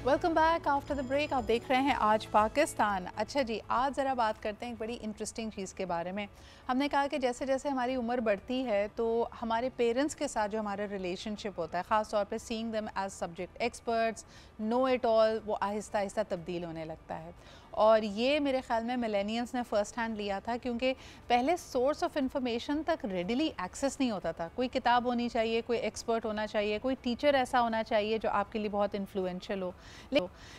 Welcome back after the break. आप देख रहे हैं आज पाकिस्तान। अच्छा जी, आज ज़रा बात करते हैं एक बड़ी इंटरेस्टिंग चीज़ के बारे में। हमने कहा कि जैसे जैसे हमारी उम्र बढ़ती है तो हमारे पेरेंट्स के साथ जो हमारा रिलेशनशिप होता है, ख़ास तौर पे seeing them as subject experts, know it all, वो आहिस्ता आहिस्ता तब्दील होने लगता है। और ये मेरे ख़्याल में मिलेनियल्स ने फ़र्स्ट हैंड लिया था, क्योंकि पहले सोर्स ऑफ इंफॉर्मेशन तक रेडिली एक्सेस नहीं होता था। कोई किताब होनी चाहिए, कोई एक्सपर्ट होना चाहिए, कोई टीचर ऐसा होना चाहिए जो आपके लिए बहुत इन्फ्लुएंशियल हो।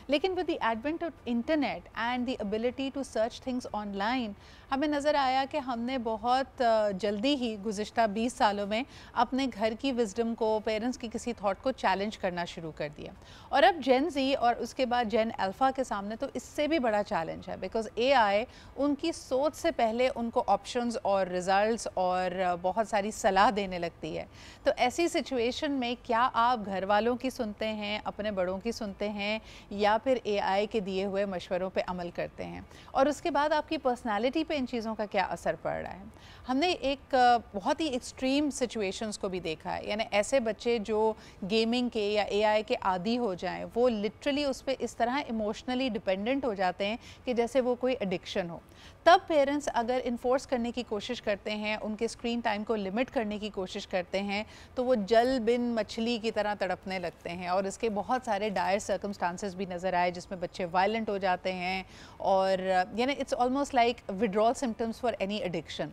लेकिन with the advent of internet and the ability to search things online, हमें नज़र आया कि हमने बहुत जल्दी ही गुज़िश्ता 20 सालों में अपने घर की विजडम को, पेरेंट्स की किसी थॉट को चैलेंज करना शुरू कर दिया। और अब जेन जी और उसके बाद जेन अल्फ़ा के सामने तो इससे भी बड़ा चैलेंज है, बिकॉज एआई उनकी सोच से पहले उनको ऑप्शंस और रिजल्ट्स और बहुत सारी सलाह देने लगती है। तो ऐसी सिचुएशन में क्या आप घर वालों की सुनते हैं, अपने बड़ों की सुनते हैं, या फिर एआई के दिए हुए मशवरों पे अमल करते हैं? और उसके बाद आपकी पर्सनालिटी पे इन चीज़ों का क्या असर पड़ रहा है? हमने एक बहुत ही एक्सट्रीम सिचुएशंस को भी देखा है, यानी ऐसे बच्चे जो गेमिंग के या एआई के आदी हो जाएं, वो लिटरली उस पर इस तरह इमोशनली डिपेंडेंट हो जाते हैं कि जैसे वो कोई एडिक्शन हो। तब पेरेंट्स अगर इन्फोर्स करने की कोशिश करते हैं, उनके स्क्रीन टाइम को लिमिट करने की कोशिश करते हैं, तो वो जल बिन मछली की तरह तड़पने लगते हैं। और इसके बहुत सारे डायर सर्कमस्टांसेस भी नज़र आए जिसमें बच्चे वायलेंट हो जाते हैं, और यानी it's almost like withdrawal symptoms for any addiction.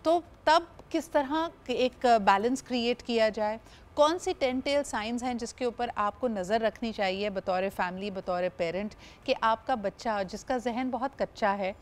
तो तब किस तरह एक बैलेंस क्रिएट किया जाए? कौन सी 10 टेल साइंस हैं जिसके ऊपर आपको नज़र रखनी चाहिए बतौर फैमिली, बतौर पेरेंट, कि आपका बच्चा जिसका जहन बहुत कच्चा है,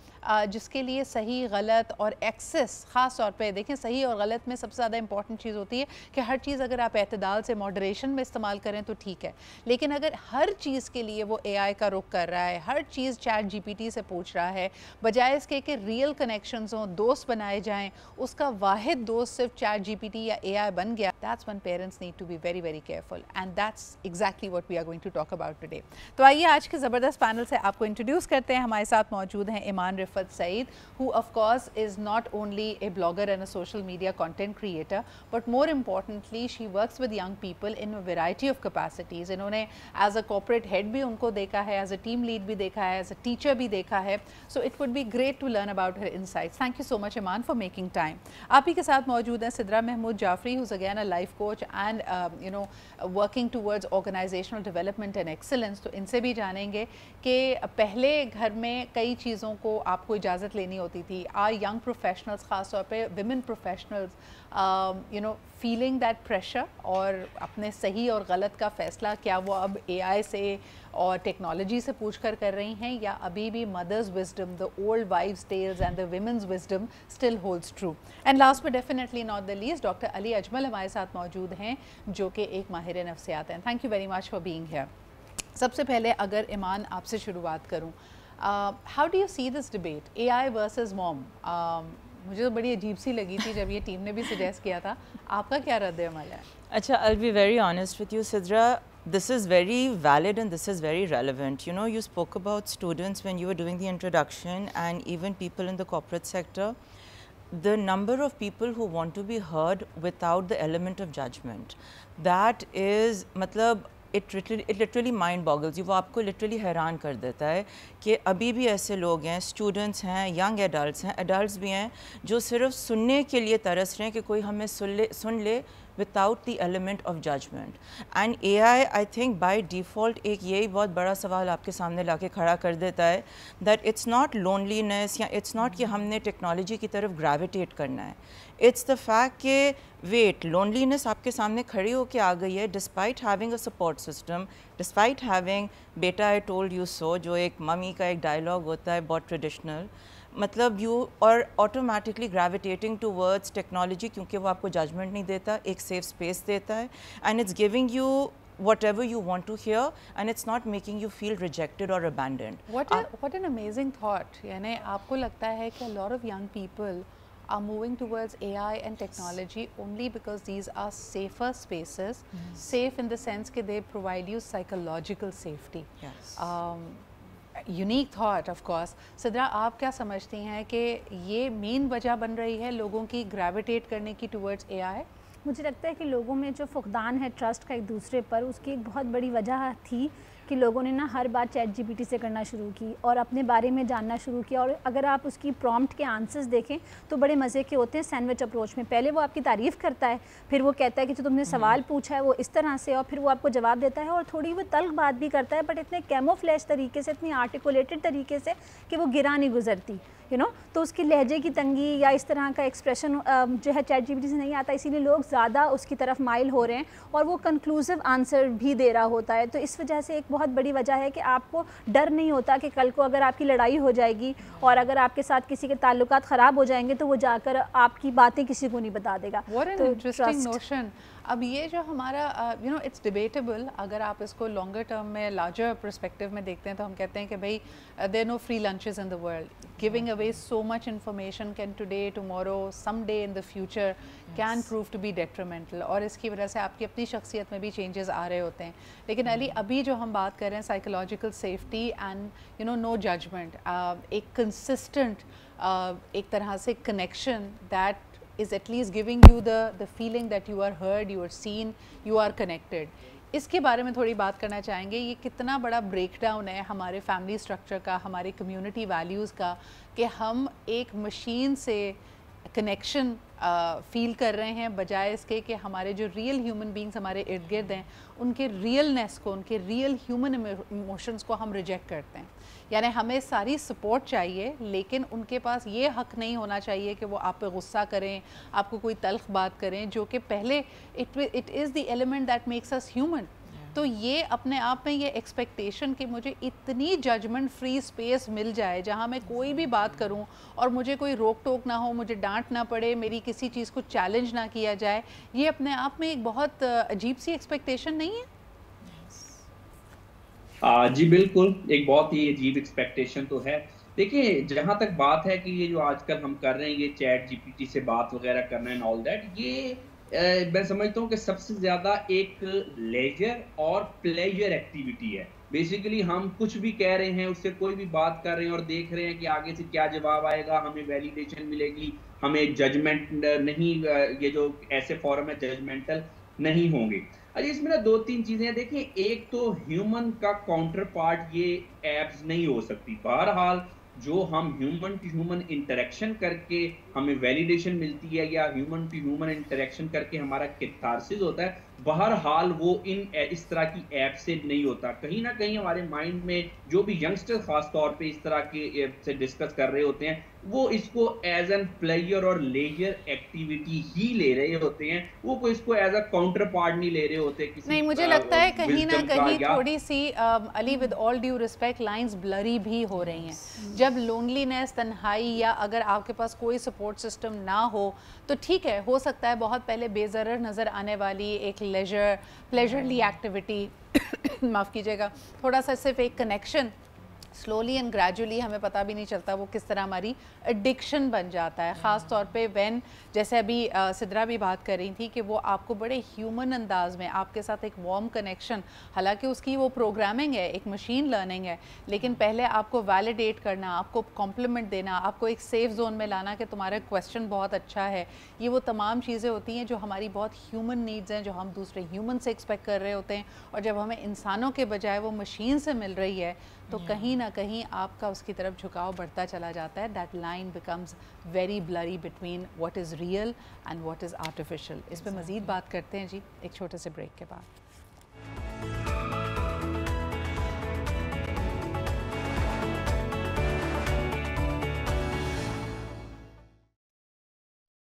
जिसके लिए सही गलत और एक्सेस, ख़ास तौर पे देखें, सही और गलत में सबसे ज़्यादा इंपॉर्टेंट चीज़ होती है कि हर चीज़ अगर आप एतदाल से, मॉडरेशन में इस्तेमाल करें तो ठीक है, लेकिन अगर हर चीज़ के लिए वो एआई का रुख कर रहा है, हर चीज़ चैट जीपीटी से पूछ रहा है, बजाय इसके कि रियल कनेक्शंस हों, दोस्त बनाए जाएँ, उसका वाहिद दोस्त सिर्फ चैट जीपीटी या एआई बन गया, that's when parents need to be very very careful, and that's exactly what we are going to talk about today. तो आइए आज के ज़बरदस्त पैनल से आपको इंट्रोड्यूस करते हैं। हमारे साथ मौजूद हैं ईमान Rifat Saeed, who of course is not only a blogger and a social media content creator, but more importantly she works with young people in a variety of capacities. इन्होंने as a corporate head भी उनको देखा है, as a team lead भी देखा है, as a teacher भी देखा है, so it would be great to learn about her insights. Thank you so much Iman for making time. आप ही के साथ मौजूद हैं Sidra Mahmood Jafri, who's again a life coach and working towards organizational development and excellence. तो इनसे भी जानेंगे कि पहले घर में कई चीज़ों को आपको इजाज़त लेनी होती थी। आर यंग प्रोफेशनल्स, ख़ास तौर पे women professionals, feeling that pressure, और अपने सही और गलत का फ़ैसला क्या वो अब एआई से और टेक्नोलॉजी से पूछकर कर रही हैं, या अभी भी mother's wisdom, the old wives tales and the women's wisdom still holds true? And last but definitely not the least, doctor Ali Ajmal हमारे साथ मौजूद हैं, जो कि एक माहिर नफ्सियात हैं। Thank you very much for being here. सबसे पहले अगर ईमान आपसे शुरुआत करूँ, how do you see this debate AI versus mom? मुझे तो बड़ी अजीब सी लगी थी जब ये टीम ने भी सजेस्ट किया था। आपका क्या रद्द अमल है? अच्छा, I'll be very honest with you, Sidra. This is very valid and this is very relevant. You know, you spoke about students when you were doing the introduction, and even people in the corporate sector. The number of people who want to be heard without the element of judgment, that is, matlab, it literally mind boggles you. वो आपको literally हैरान कर देता है कि अभी भी ऐसे लोग हैं, students हैं, young adults हैं, adults भी हैं, जो सिर्फ सुनने के लिए तरस रहे हैं कि कोई हमें सुन ले without the element of judgment. And AI, I think by default एक यही बहुत बड़ा सवाल आपके सामने लाके खड़ा कर देता है that it's not loneliness, या it's not कि हमने टेक्नोलॉजी की तरफ gravitate करना है. It's the fact कि वेट लोनलीनेस आपके सामने खड़ी होकर आ गई है, despite having a support system, despite having बेटा आई टोल्ड यू सो, जो एक मम्मी का एक डायलॉग होता है बहुत ट्रेडिशनल, मतलब यू और ऑटोमेटिकली ग्रेविटेटिंग टूवर्ड्स टेक्नोलॉजी, क्योंकि वो आपको जजमेंट नहीं देता, एक सेफ स्पेस देता है, and it's giving you whatever you want to hear, and it's not making you feel rejected or abandoned. What an amazing thought. यानी आपको लगता है कि a lot of young people are moving towards AI and technology only because these are safer spaces, safe in the sense that they provide you psychological safety. Yes. Unique thought of course. Sidra, आप क्या समझती हैं कि ये main वजह बन रही है लोगों की ग्रेविटेट करने की टुवर्ड्स एआई? मुझे लगता है कि लोगों में जो फुकदान है ट्रस्ट का एक दूसरे पर, उसकी एक बहुत बड़ी वजह थी कि लोगों ने ना हर बात चैट जीपीटी से करना शुरू की और अपने बारे में जानना शुरू किया। और अगर आप उसकी प्रॉम्प्ट के आंसर्स देखें तो बड़े मज़े के होते हैं सैंडविच अप्रोच में। पहले वो आपकी तारीफ़ करता है, फिर वो कहता है कि जो तुमने सवाल पूछा है वो इस तरह से, और फिर वो आपको जवाब देता है और थोड़ी वो तल्ख बात भी करता है, बट इतने कैमोफ्लेज तरीके से, इतनी आर्टिकुलेटेड तरीके से कि वो गिरा नहीं गुजरती, यू नो। तो उसकी लहजे की तंगी या इस तरह का एक्सप्रेशन जो है चैट जीपीटी से नहीं आता, इसीलिए लोग ज़्यादा उसकी तरफ माइल हो रहे हैं और वो कंक्लूसिव आंसर भी दे रहा होता है। तो इस वजह से एक बहुत बड़ी वजह है कि आपको डर नहीं होता कि कल को अगर आपकी लड़ाई हो जाएगी और अगर आपके साथ किसी के ताल्लुकात ख़राब हो जाएंगे तो वो जाकर आपकी बातें किसी को नहीं बता देगा। What an interesting notion. अब ये जो हमारा यू नो इट्स डिबेटेबल, अगर आप इसको लॉन्गर टर्म में लार्जर पर्सपेक्टिव में देखते हैं तो हम कहते हैं कि भाई there no free lunches in the world, giving away so much information can today tomorrow some day in the future can prove to be detrimental, और इसकी वजह से आपकी अपनी शख्सियत में भी चेंजेस आ रहे होते हैं। लेकिन अली अभी जो हम बात कर रहे हैं psychological safety and you know no judgement, एक कंसिस्टेंट एक तरह से connection that is at least giving you the feeling that you are heard, you are seen, you are connected. इसके बारे में थोड़ी बात करना चाहेंगे। ये कितना बड़ा ब्रेकडाउन है हमारे फैमिली स्ट्रक्चर का, हमारे कम्युनिटी वैल्यूज़ का, कि हम एक मशीन से कनेक्शन फील कर रहे हैं बजाय इसके कि हमारे जो रियल ह्यूमन बींग्स हमारे इर्द गिर्द हैं उनके रियलनेस को, उनके रियल ह्यूमन इमोशंस को हम रिजेक्ट करते हैं। यानी हमें सारी सपोर्ट चाहिए लेकिन उनके पास ये हक नहीं होना चाहिए कि वो आप पे गुस्सा करें, आपको कोई तल्ख बात करें, जो कि पहले it is the element that makes us human. तो ये अपने आप में ये एक्सपेक्टेशन कि मुझे इतनी जजमेंट फ्री स्पेस मिल जाए जहाँ मैं कोई भी बात करूँ और मुझे कोई रोक टोक ना हो, मुझे डांट ना पड़े, मेरी किसी चीज़ को चैलेंज ना किया जाए, ये अपने आप में एक बहुत अजीब सी एक्सपेक्टेशन नहीं है? जी बिल्कुल, एक बहुत ही अजीब एक्सपेक्टेशन तो है। देखिए, जहाँ तक बात है कि ये जो आजकल हम कर रहे हैं, ये चैट जीपीटी से बात वगैरह करना एंड ऑल दैट, ये मैं समझता हूँ कि सबसे ज़्यादा एक लेजर और प्लेजर एक्टिविटी है। बेसिकली हम कुछ भी कह रहे हैं, उससे कोई भी बात कर रहे हैं और देख रहे हैं कि आगे से क्या जवाब आएगा, हमें वैलिडेशन मिलेगी, हमें जजमेंट नहीं, ये जो ऐसे फॉरम है जजमेंटल नहीं होंगे। अरे इसमें ना 2-3 चीजें हैं। देखिए, एक तो ह्यूमन का काउंटर पार्ट ये एप्स नहीं हो सकती। बहरहाल जो हम ह्यूमन टू ह्यूमन इंटरेक्शन करके हमें वैलिडेशन मिलती है या ह्यूमन टू ह्यूमन इंटरेक्शन करके हमारा कैथारसिस होता है, बहरहाल वो इस तरह की ऐप से नहीं होता। कहीं ना कहीं हमारे माइंड में जो भी यंगस्टर खास तौर पे इस तरह के ऐप से डिस्कस कर रहे होते हैं, वो इसको एज एन प्लेजर और लेजर एक्टिविटी ही ले रहे होते हैं। वो कोई इसको एज अ काउंटर पार्ट नहीं ले रहे होते। किसी नहीं, मुझे लगता है कहीं ना कहीं थोड़ी सी अली with all due respect lines blurry भी हो रही हैं। जब लोनलीनेस, तन्हाई या अगर आपके पास कोई सपोर्ट सिस्टम ना हो तो ठीक है, हो सकता है बहुत पहले बेज़रर नज़र आने वाली एक प्लेजरली एक्टिविटी माफ़ कीजिएगा, थोड़ा सा सिर्फ एक कनेक्शन स्लोली एंड ग्रेजुअली हमें पता भी नहीं चलता वो किस तरह हमारी एडिक्शन बन जाता है। ख़ास तौर पे व्हेन, जैसे अभी सिद्रा भी बात कर रही थी कि वो आपको बड़े ह्यूमन अंदाज में आपके साथ एक वार्म कनेक्शन, हालांकि उसकी वो प्रोग्रामिंग है, एक मशीन लर्निंग है, लेकिन पहले आपको वैलिडेट करना, आपको कॉम्प्लीमेंट देना, आपको एक सेफ जोन में लाना कि तुम्हारा क्वेश्चन बहुत अच्छा है, ये वो तमाम चीज़ें होती हैं जो हमारी बहुत ह्यूमन नीड्स हैं, जो हम दूसरे ह्यूमन से एक्सपेक्ट कर रहे होते हैं। और जब हमें इंसानों के बजाय वो मशीन से मिल रही है तो कहीं ना कहीं आपका उसकी तरफ झुकाव बढ़ता चला जाता है। That line becomes very blurry between what is real and what is artificial. इस पर मज़ीद बात करते हैं जी एक छोटे से ब्रेक के बाद।